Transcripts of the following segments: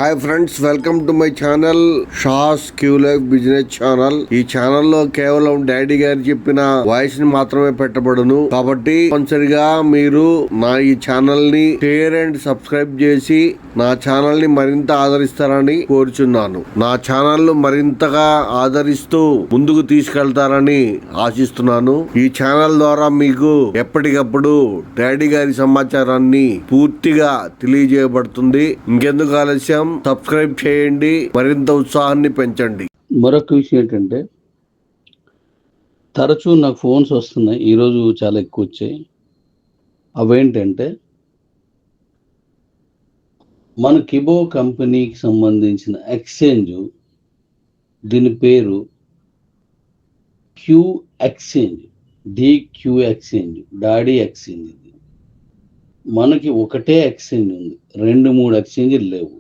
Hi friends, welcome to my channel షాస్ క్యూ life business channel. ఈ ఛానల్ లో కేవలం డాడీ గారు చెప్పిన వాయిస్ ని మాత్రమే పెట్టబడును. కాబట్టి తప్పనిసరిగా మీరు నా ఈ ఛానల్ ని షేర్ అండ్ సబ్స్క్రైబ్ చేసి నా ఛానల్ ని మరింత ఆదరిస్తారని కోరుచున్నాను. నా ఛానల్ మరింతగా ఆదరిస్తూ ముందుకు తీసుకెళ్తారని ఆశిస్తున్నాను. ఈ ఛానల్ ద్వారా మీకు ఎప్పటికప్పుడు డాడీ గారి సమాచారాన్ని పూర్తిగా తెలియజేయబడుతుంది. ఇంకెందుకు ఆలస్యం, సబ్స్క్రైబ్ చేయండి, మరింత ఉత్సాహాన్ని పెంచండి. మరొక విషయం ఏంటంటే, తరచూ నాకు ఫోన్స్ వస్తున్నాయి. ఈరోజు చాలా ఎక్కువ వచ్చాయి. అవేంటంటే, మన కిబో కంపెనీకి సంబంధించిన ఎక్స్చేంజ్, దీని పేరు queue exchange, DQ exchange, daddy exchange. ఇది మనకి ఒకటే ఎక్స్చేంజ్ ఉంది, 2-3 ఎక్స్చేంజ్లు లేవు.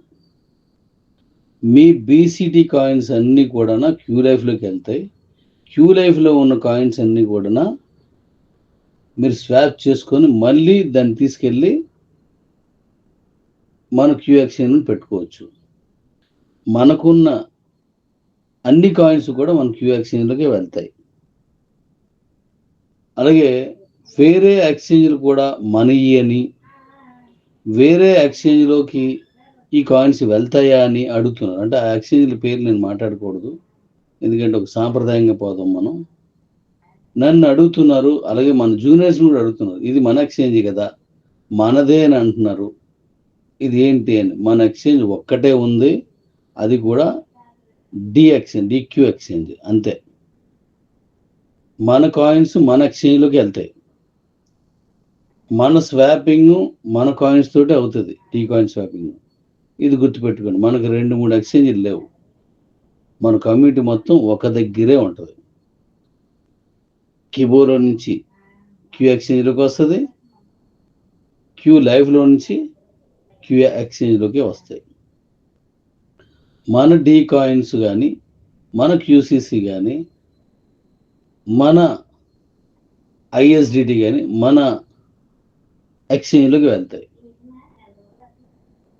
మీ బీసీటీ కాయిన్స్ అన్నీ కూడా క్యూ లైఫ్లోకి వెళ్తాయి. క్యూ లైఫ్లో ఉన్న కాయిన్స్ అన్నీ కూడా మీరు స్వాప్ చేసుకొని మళ్ళీ దాన్ని తీసుకెళ్ళి మన క్యూ ఎక్స్చేంజ్ పెట్టుకోవచ్చు. మనకున్న అన్ని కాయిన్స్ కూడా మన క్యూ ఎక్స్చేంజ్లోకి వెళ్తాయి. అలాగే వేరే ఎక్స్చేంజ్లు కూడా మనీ అని, వేరే ఎక్స్చేంజ్లోకి ఈ కాయిన్స్ వెళ్తాయా అని అడుగుతున్నారు. అంటే ఆ ఎక్స్చేంజ్ల పేరు నేను మాట్లాడకూడదు, ఎందుకంటే ఒక సాంప్రదాయంగా పోదాం మనం. నన్ను అడుగుతున్నారు, అలాగే మన జూనియర్స్ కూడా అడుగుతున్నారు, ఇది మన ఎక్స్చేంజ్ కదా, మనదే అని అంటున్నారు, ఇది ఏంటి అని. మన ఎక్స్చేంజ్ ఒక్కటే ఉంది, అది కూడా డిక్యూ ఎక్స్చేంజ్, అంతే. మన కాయిన్స్ మన ఎక్స్చేంజ్లోకి వెళ్తాయి. మన స్వాపింగ్ మన కాయిన్స్ తోటి అవుతుంది, టీ కాయిన్ స్వాపింగ్. ఇది గుర్తుపెట్టుకోండి. మనకు 2-3 ఎక్స్చేంజ్లు లేవు. మన కమ్యూనిటీ మొత్తం ఒక దగ్గరే ఉంటుంది. కిబోలో నుంచి క్యూ ఎక్స్చేంజ్లోకి వస్తుంది, క్యూ లైవ్లో నుంచి క్యూ ఎక్స్చేంజ్లోకి వస్తాయి. మన డి కాయిన్స్ కానీ, మన క్యూసీసీ కానీ, మన ఐఎస్డిటి కానీ మన ఎక్స్చేంజ్లోకి వెళ్తాయి.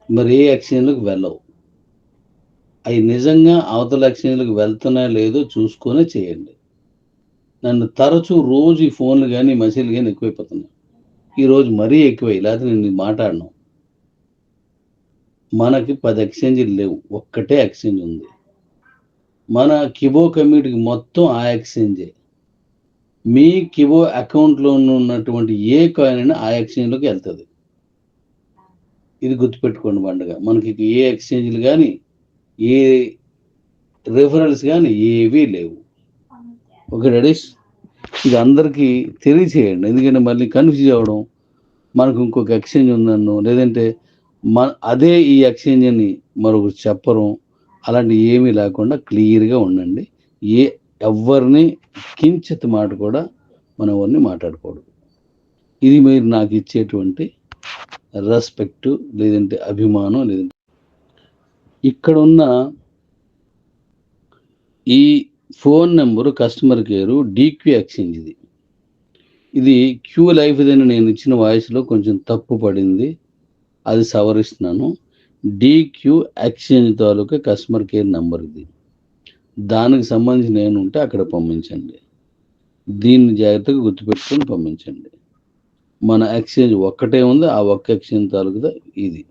మరి ఏ ఎక్స్చేంజ్లోకి వెళ్ళవు. అవి నిజంగా అవతల ఎక్స్చేంజ్లోకి వెళ్తున్నాయో లేదో చూసుకొనే చేయండి. నన్ను తరచూ రోజు ఈ ఫోన్లు కానీ మెసేజ్లు కానీ ఎక్కువైపోతున్నాయి. ఈరోజు మరీ ఎక్కువై, లేకపోతే నేను మాట్లాడను. మనకి 10 ఎక్స్చేంజ్లు లేవు, ఒక్కటే ఎక్స్చేంజ్ ఉంది. మన కిబో కమ్యూనిటీకి మొత్తం ఆ ఎక్స్చేంజే. మీ కిబో అకౌంట్లో ఉన్నటువంటి ఏ కాయిన్ అయినా ఆ ఎక్స్చేంజ్లోకి వెళ్తుంది. ఇది గుర్తుపెట్టుకోండి పండుగ. మనకి ఏ ఎక్స్చేంజ్లు కానీ, ఏ రిఫరల్స్ కానీ ఏవీ లేవు. ఓకే డాడీస్, ఇది అందరికీ తెలియచేయండి. ఎందుకంటే మళ్ళీ కన్ఫ్యూజ్ అవ్వడం, మనకు ఇంకొక ఎక్స్చేంజ్ ఉందన్ను, లేదంటే అదే ఈ ఎక్స్చేంజ్ అని మరొకటి చెప్పడం, అలాంటి ఏమీ లేకుండా క్లియర్గా ఉండండి. ఎవరిని కించిత్ మాట కూడా మనం ఎవరిని మాట్లాడకూడదు. ఇది మీరు నాకు ఇచ్చేటువంటి రెస్పెక్ట్, లేదంటే అభిమానం. లేదంటే ఇక్కడ ఉన్న ఈ phone number customer care DQ exchange. ఇది క్యూ లైఫ్ అని నేను ఇచ్చిన వాయిస్లో కొంచెం తప్పు పడింది, అది సవరిస్తున్నాను. డిక్యూ ఎక్స్చేంజ్ తాలూకా కస్టమర్ కేర్ నెంబర్ ఇది. దానికి సంబంధించిన నేను ఉంటే అక్కడ పంపించండి. దీన్ని జాగ్రత్తగా గుర్తుపెట్టుకొని పంపించండి. మన ఎక్స్చేంజ్ ఒక్కటే ఉంది, ఆ ఒక్క ఎక్స్చేంజ్ తాలూకుదా ఇది.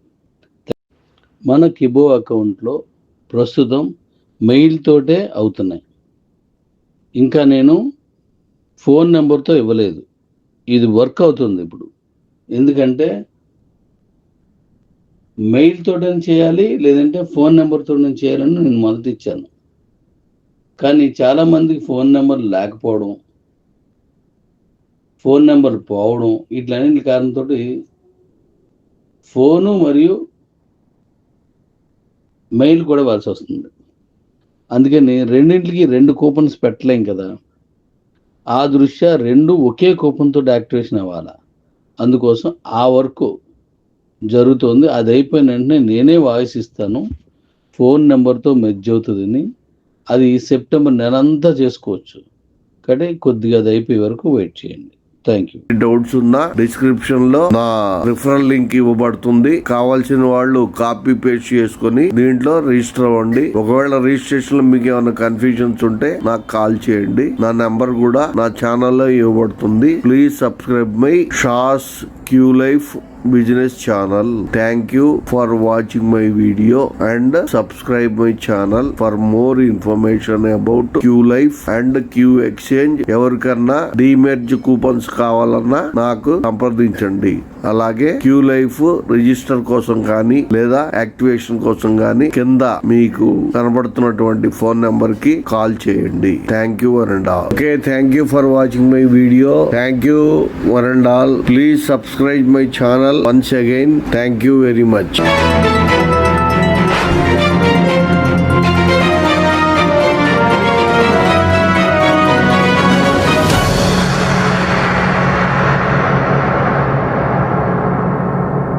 మన కిబో అకౌంట్లో ప్రస్తుతం మెయిల్ తోటే అవుతున్నాయి. ఇంకా నేను ఫోన్ నెంబర్తో ఇవ్వలేదు. ఇది వర్క్ అవుతుంది ఇప్పుడు. ఎందుకంటే మెయిల్ తోటే చేయాలి, లేదంటే ఫోన్ నెంబర్తో చేయాలని నేను మొదటి ఇచ్చాను. కానీ చాలామందికి ఫోన్ నెంబర్ లేకపోవడం, ఫోన్ నెంబర్ పోవడం, ఇట్లన్నింటి కారణంతో ఫోను మరియు మెయిల్ కూడా ఇవ్వాల్సి వస్తుంది. అందుకని రెండింటికి 2 కూపన్స్ పెట్టలేం కదా. ఆ దృష్ట్యా 2 ఒకే కూపన్తో యాక్టివేషన్ అవ్వాలి. అందుకోసం ఆ వర్క్ జరుగుతుంది. అది అయిపోయిన వెంటనే నేనే వాయిస్ ఇస్తాను, ఫోన్ నెంబర్తో మెర్జ్ అవుతుందని. అది సెప్టెంబర్ నెలంతా చేసుకోవచ్చు. కానీ కొద్దిగా అది అయిపోయే వరకు వెయిట్ చేయండి. Thank you. డౌట్స్ ఉన్నా డిస్క్రిప్షన్ లో నా రిఫరల్ లింక్ ఇవ్వబడుతుంది. కావాల్సిన వాళ్ళు కాపీ పేస్ట్ చేసుకుని దీంట్లో రిజిస్టర్ అవ్వండి. ఒకవేళ రిజిస్ట్రేషన్ లో మీకు ఏమైనా కన్ఫ్యూజన్స్ ఉంటే నాకు కాల్ చేయండి. నా నెంబర్ కూడా నా ఛానల్లో ఇవ్వబడుతుంది. ప్లీజ్ సబ్స్క్రైబ్ మై షాస్ క్యూ life business channel. Thank you for watching my video and subscribe my channel for more information about Q Life and Q Exchange. ఎవరికన్నా డీమెర్జ్ కూపన్స్ కావాలన్నా నాకు సంప్రదించండి. అలాగే క్యూ లైఫ్ రిజిస్టర్ కోసం కానీ లేదా యాక్టివేషన్ కోసం కానీ కింద మీకు కనబడుతున్నటువంటి ఫోన్ నెంబర్ కి కాల్ చేయండి. Thank you one and all. Okay, thank you for watching my video. Thank you one and all. Please subscribe my channel once again. Thank you very much.